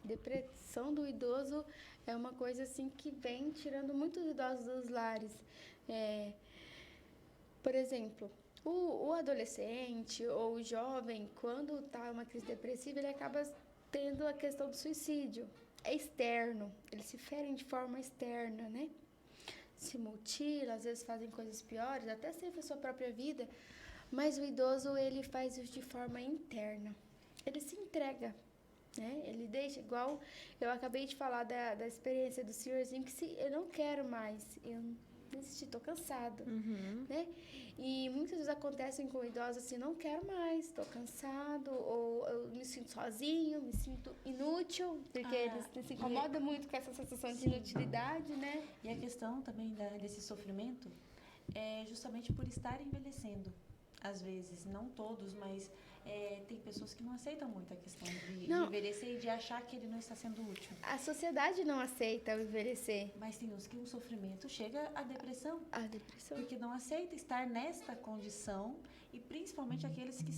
Depressão do idoso é uma coisa assim que vem tirando muitos idosos dos lares. Por exemplo, o adolescente ou o jovem, quando está em uma crise depressiva, ele acaba tendo a questão do suicídio. É externo, eles se ferem de forma externa, né? Se mutila, às vezes fazem coisas piores, até ceifam a sua própria vida, mas o idoso, ele faz isso de forma interna. Ele se entrega, né? Ele deixa, igual eu acabei de falar da experiência do senhorzinho, que eu não quero mais, eu desisti, estou cansado, né? E muitas vezes acontecem com idosos assim, não quero mais, estou cansado, ou eu me sinto sozinho, me sinto inútil, porque eles se incomodam muito com essa sensação de inutilidade, né? E a questão também desse sofrimento é justamente por estar envelhecendo. Às vezes, não todos, mas tem pessoas que não aceitam muito a questão de envelhecer e de achar que ele não está sendo útil. A sociedade não aceita o envelhecer. Mas tem uns que o sofrimento chega à depressão. A depressão. Porque não aceita estar nesta condição, e principalmente aqueles que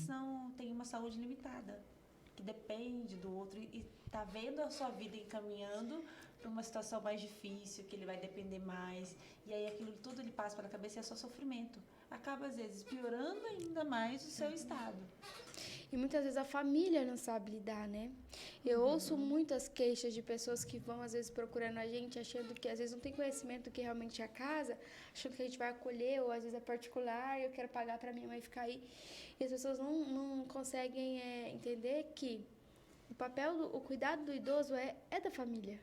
têm uma saúde limitada, que depende do outro e está vendo a sua vida encaminhando para uma situação mais difícil, que ele vai depender mais, e aí aquilo tudo ele passa pela cabeça e é só sofrimento. Acaba, às vezes, piorando ainda mais o seu estado. E muitas vezes a família não sabe lidar, né? Eu ouço muitas queixas de pessoas que vão, às vezes, procurando a gente, achando que, às vezes, não tem conhecimento do que realmente é a casa, achando que a gente vai acolher, ou às vezes é particular, eu quero pagar para minha mãe ficar aí. E as pessoas não conseguem entender que o papel, o cuidado do idoso é da família.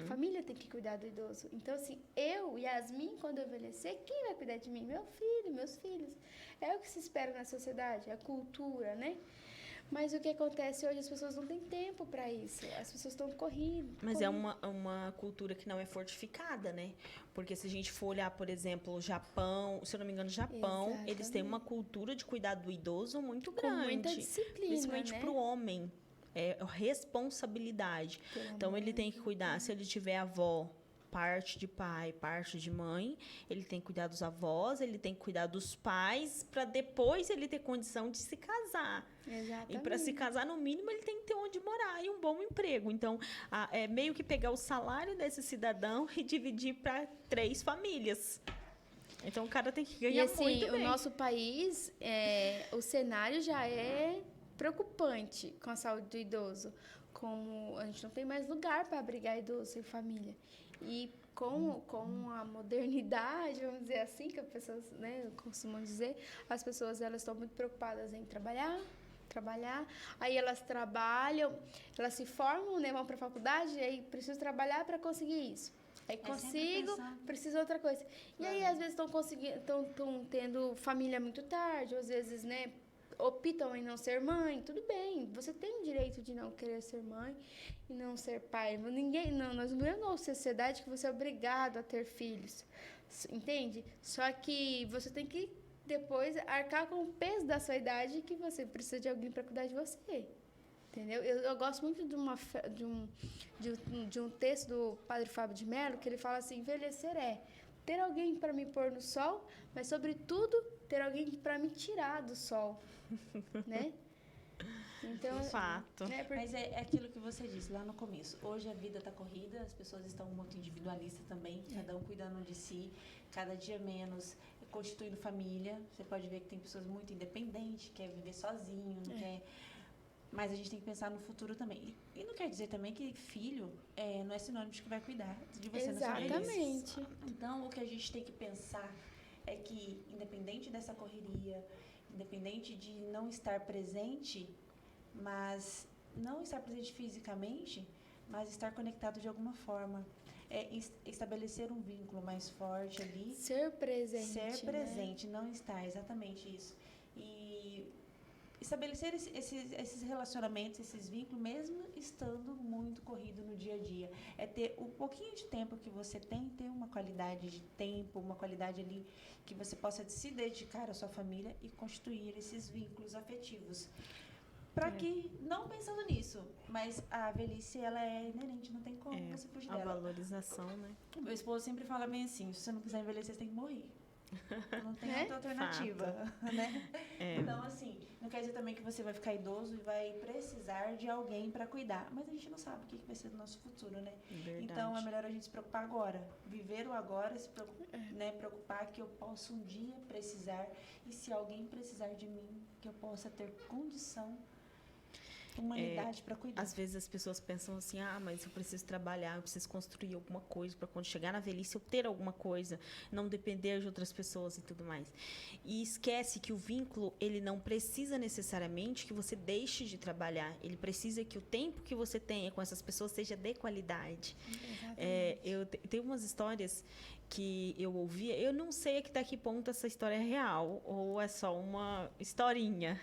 A família tem que cuidar do idoso. Então, assim, eu, Yasmin, quando eu envelhecer, quem vai cuidar de mim? Meu filho, meus filhos. É o que se espera na sociedade, a cultura, né? Mas o que acontece hoje, as pessoas não têm tempo para isso. As pessoas estão correndo. Mas é uma cultura que não é fortificada, né? Porque se a gente for olhar, por exemplo, o Japão, se eu não me engano, o Japão, Exatamente. Eles têm uma cultura de cuidado do idoso muito grande. Com muita disciplina, principalmente né? para o homem. É responsabilidade. Então, ele tem que cuidar. Se ele tiver avó, parte de pai, parte de mãe, ele tem que cuidar dos avós, ele tem que cuidar dos pais, para depois ele ter condição de se casar. Exatamente. E para se casar, no mínimo, ele tem que ter onde morar e um bom emprego. Então, é meio que pegar o salário desse cidadão e dividir para 3 famílias. Então, o cara tem que ganhar muito bem. E assim, o nosso país, o cenário já é preocupante com a saúde do idoso. Como a gente não tem mais lugar para abrigar idoso e família. E com a modernidade, vamos dizer assim, que as pessoas, né, costumam dizer, as pessoas elas estão muito preocupadas em trabalhar, trabalhar. Aí elas trabalham, elas se formam, né, vão para a faculdade, e aí preciso trabalhar para conseguir isso. Aí consigo, preciso outra coisa. E aí, às vezes, estão tendo família muito tarde, ou às vezes, né, optam em não ser mãe. Tudo bem, você tem o direito de não querer ser mãe e não ser pai. Nós não vivemos numa sociedade que você é obrigado a ter filhos, entende? Só que você tem que depois arcar com o peso da sua idade, que você precisa de alguém para cuidar de você. Entendeu? Eu gosto muito de um texto do Padre Fábio de Mello, que ele fala assim: envelhecer é ter alguém para me pôr no sol, mas, sobretudo, ter alguém para me tirar do sol. Né? Então, fato. Né, mas é aquilo que você disse lá no começo. Hoje a vida está corrida, as pessoas estão muito individualistas também, cada um cuidando de si, cada dia menos constituindo família. Você pode ver que tem pessoas muito independentes, quer viver sozinho, não quer... Mas a gente tem que pensar no futuro também. E não quer dizer também que filho não é sinônimo de que vai cuidar de você na sua velhice. Exatamente. Então, o que a gente tem que pensar é que, independente dessa correria, independente de não estar presente, mas não estar presente fisicamente, mas estar conectado de alguma forma. Estabelecer um vínculo mais forte ali. Ser presente. Ser presente, né? Não estar, exatamente isso. E estabelecer esses relacionamentos, esses vínculos, mesmo estando muito corrido no dia a dia. É ter o pouquinho de tempo que você tem, ter uma qualidade de tempo, uma qualidade ali que você possa se dedicar à sua família e constituir esses vínculos afetivos. Para que, não pensando nisso, mas a velhice, ela é inerente, não tem como você fugir dela. A valorização, né? Meu esposo sempre fala bem assim: se você não quiser envelhecer, você tem que morrer. Não tem outra alternativa, né? Então, assim, não quer dizer também que você vai ficar idoso e vai precisar de alguém para cuidar. Mas a gente não sabe o que vai ser do nosso futuro, né? Verdade. Então, é melhor a gente se preocupar agora. Viver o agora, se preocupar, né? Preocupar que eu posso um dia precisar. E se alguém precisar de mim, que eu possa ter condição, humanidade para cuidar. Às vezes as pessoas pensam assim: mas eu preciso trabalhar, eu preciso construir alguma coisa para quando chegar na velhice eu ter alguma coisa, não depender de outras pessoas e tudo mais. E esquece que o vínculo, ele não precisa necessariamente que você deixe de trabalhar, ele precisa que o tempo que você tenha com essas pessoas seja de qualidade. Eu tenho umas histórias que eu ouvia, eu não sei até que ponto essa história é real ou é só uma historinha,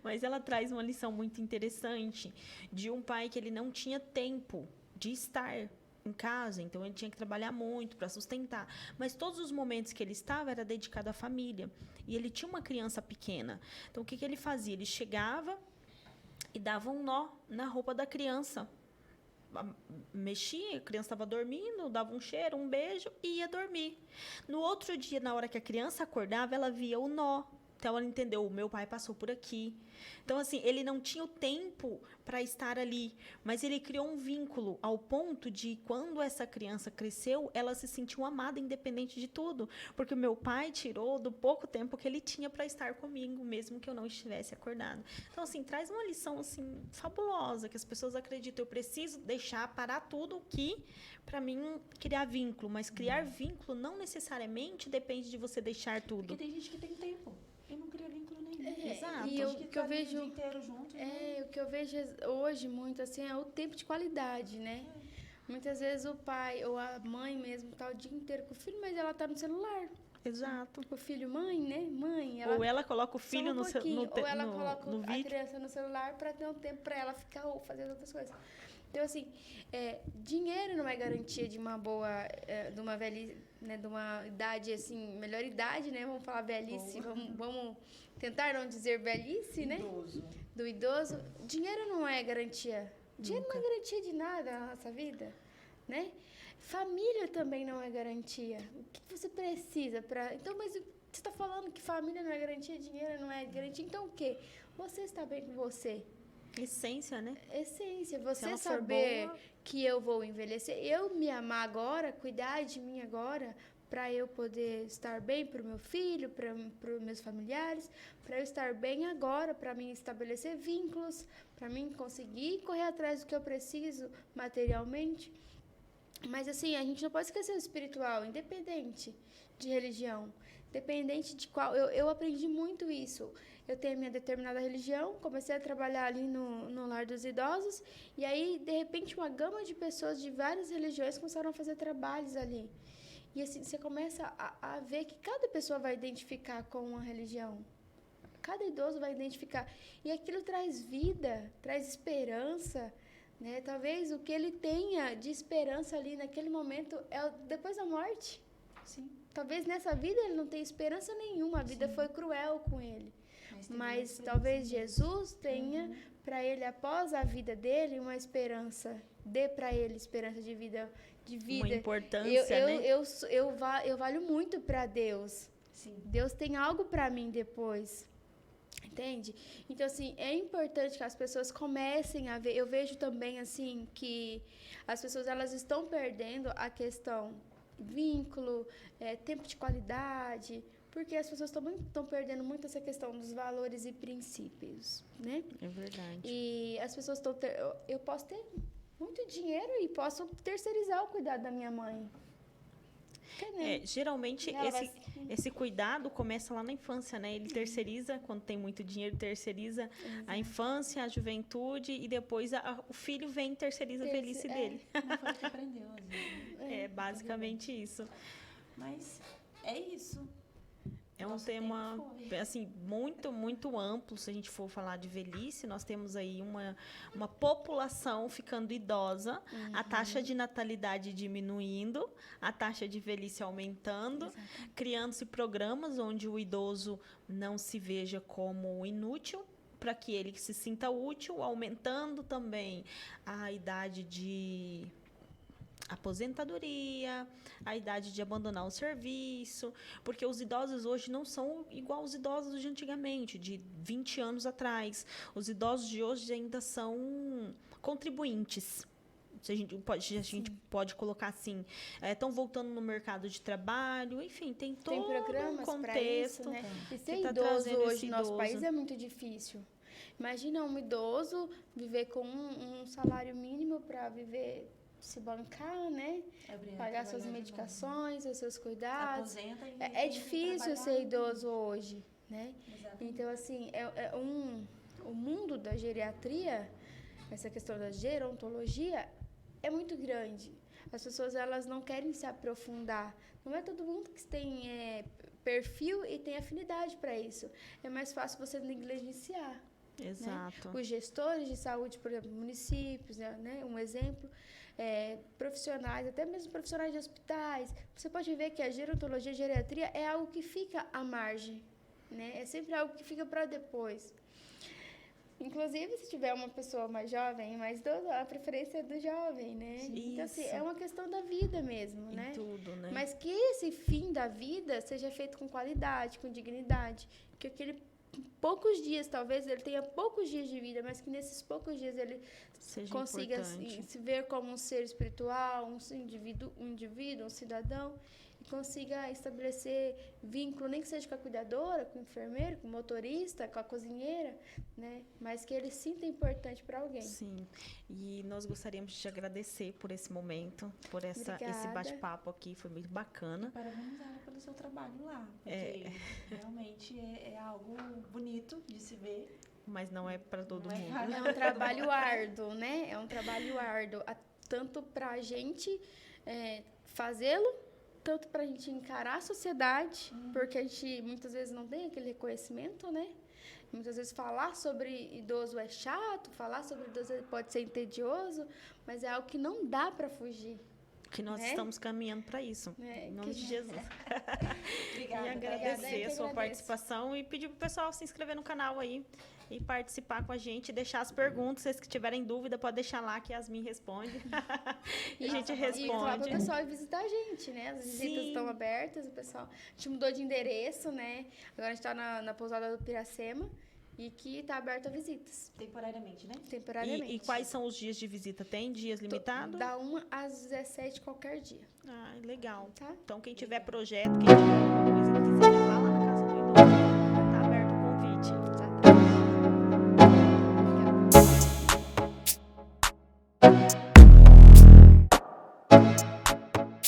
mas ela traz uma lição muito interessante de um pai que ele não tinha tempo de estar em casa, então ele tinha que trabalhar muito para sustentar, mas todos os momentos que ele estava era dedicado à família, e ele tinha uma criança pequena, então o que ele fazia? Ele chegava e dava um nó na roupa da criança, mexia, a criança estava dormindo, dava um cheiro, um beijo e ia dormir. No outro dia, na hora que a criança acordava, ela via o nó. Então, ela entendeu, o meu pai passou por aqui. Então, assim, ele não tinha o tempo para estar ali, mas ele criou um vínculo ao ponto de, quando essa criança cresceu, ela se sentiu amada, independente de tudo. Porque o meu pai tirou do pouco tempo que ele tinha para estar comigo, mesmo que eu não estivesse acordado. Então, assim, traz uma lição, assim, fabulosa, que as pessoas acreditam. Eu preciso deixar parar tudo aqui para mim criar vínculo. Mas criar vínculo não necessariamente depende de você deixar tudo. Porque tem gente que tem tempo e não cria vínculo nenhum. Exato. E o que eu vejo o dia inteiro junto, o que eu vejo hoje muito assim é o tempo de qualidade, né? Muitas vezes o pai ou a mãe mesmo tá o dia inteiro com o filho, mas ela tá no celular. Exato. O filho, mãe, né? Mãe. Ou ela coloca o filho no ou ela coloca no a vídeo. criança no celular para ter um tempo para ela ficar ou fazer outras coisas. Então, assim, dinheiro não é garantia de uma boa, de uma velhice, né, de uma idade, assim, melhor idade, né? Vamos falar velhice, vamos tentar não dizer velhice, né? Do idoso. Dinheiro não é garantia. Dinheiro não é garantia de nada na nossa vida, né? Família também não é garantia. O que você precisa para... Então, mas você está falando que família não é garantia, dinheiro não é garantia. Então, o quê? Você está bem com você. Essência, né? Essência. Você saber que eu vou envelhecer, eu me amar agora, cuidar de mim agora, para eu poder estar bem para o meu filho, para os meus familiares, para eu estar bem agora, para mim estabelecer vínculos, para mim conseguir correr atrás do que eu preciso materialmente. Mas, assim, a gente não pode esquecer o espiritual, independente de religião. Independente de qual... Eu aprendi muito isso. Eu tenho a minha determinada religião, comecei a trabalhar ali no lar dos idosos, e aí, de repente, uma gama de pessoas de várias religiões começaram a fazer trabalhos ali. E, assim, você começa a ver que cada pessoa vai identificar com uma religião. Cada idoso vai identificar. E aquilo traz vida, traz esperança, né? Talvez o que ele tenha de esperança ali naquele momento é depois da morte. Sim. Talvez nessa vida ele não tenha esperança nenhuma, a vida foi cruel com ele. Mas talvez Jesus tenha para ele, após a vida dele, uma esperança. Dê para ele esperança de vida. Uma importância, né? Eu valho muito para Deus. Sim. Deus tem algo para mim depois. Entende? Então, assim, é importante que as pessoas comecem a ver. Eu vejo também, assim, que as pessoas, elas estão perdendo a questão vínculo, tempo de qualidade, porque as pessoas estão perdendo muito essa questão dos valores e princípios, né? É verdade. E as pessoas estão... Eu posso ter muito dinheiro e posso terceirizar o cuidado da minha mãe. Geralmente, esse cuidado começa lá na infância, né? Ele terceiriza, quando tem muito dinheiro, terceiriza a infância, a juventude, e depois o filho vem e terceiriza a velhice dele. Não foi o que aprendeu, às vezes. É basicamente isso. Mas é isso. É um tema, assim, muito, muito amplo. Se a gente for falar de velhice, nós temos aí uma população ficando idosa, a taxa de natalidade diminuindo, a taxa de velhice aumentando, criando-se programas onde o idoso não se veja como inútil, para que ele se sinta útil, aumentando também a idade de aposentadoria, a idade de abandonar o serviço, porque os idosos hoje não são igual os idosos de antigamente, de 20 anos atrás. Os idosos de hoje ainda são contribuintes. A gente pode colocar assim, estão voltando no mercado de trabalho, enfim, tem todo programas um contexto. Isso, né? E ser idoso hoje no nosso país é muito difícil. Imagina um idoso viver com um salário mínimo para viver, se bancar, né? Pagar suas medicações, os seus cuidados. É difícil ser idoso hoje, né? Exatamente. Então, assim, o mundo da geriatria, essa questão da gerontologia, é muito grande. As pessoas, elas não querem se aprofundar. Não é todo mundo que tem perfil e tem afinidade para isso. É mais fácil você negligenciar. Exato. Né? Os gestores de saúde, por exemplo, municípios, né? Um exemplo, profissionais, até mesmo profissionais de hospitais. Você pode ver que a gerontologia e a geriatria é algo que fica à margem, né? É sempre algo que fica para depois. Inclusive, se tiver uma pessoa mais jovem, mais idosa, a preferência é do jovem, né? Isso. Então, assim, é uma questão da vida mesmo, né? Tudo, né? Mas que esse fim da vida seja feito com qualidade, com dignidade, que aquele poucos dias, talvez ele tenha poucos dias de vida, mas que nesses poucos dias ele consiga se ver como um ser espiritual, um indivíduo, um cidadão, e consiga estabelecer vínculo, nem que seja com a cuidadora, com o enfermeiro, com o motorista, com a cozinheira, né? Mas que ele sinta importante para alguém. Sim, e nós gostaríamos de te agradecer por esse momento, por esse bate-papo aqui, foi muito bacana. E parabenizá-la pelo seu trabalho lá, porque realmente é algo bonito de se ver. Mas não é para todo mundo. É um trabalho árduo, né? É um trabalho árduo, tanto para a gente fazê-lo, tanto para a gente encarar a sociedade, porque a gente muitas vezes não tem aquele reconhecimento, né? Muitas vezes falar sobre idoso é chato, falar sobre idoso pode ser entedioso, mas é algo que não dá para fugir. Que nós estamos caminhando para isso, em nome de Jesus. Obrigada. E agradecer a sua participação e pedir para o pessoal se inscrever no canal aí e participar com a gente, e deixar as perguntas. Vocês que tiverem dúvida, pode deixar lá que a Yasmin responde. E a gente responde. E falar para o pessoal visitar a gente, né? As visitas estão abertas, o pessoal. A gente mudou de endereço, né? Agora a gente está na pousada do Piracema. E que está aberto a visitas. Temporariamente, né? Temporariamente. E quais são os dias de visita? Tem dias limitados? Da 1 às 17 qualquer dia. Ah, legal. Tá? Então, quem tiver projeto, quem tiver alguma coisa que quiser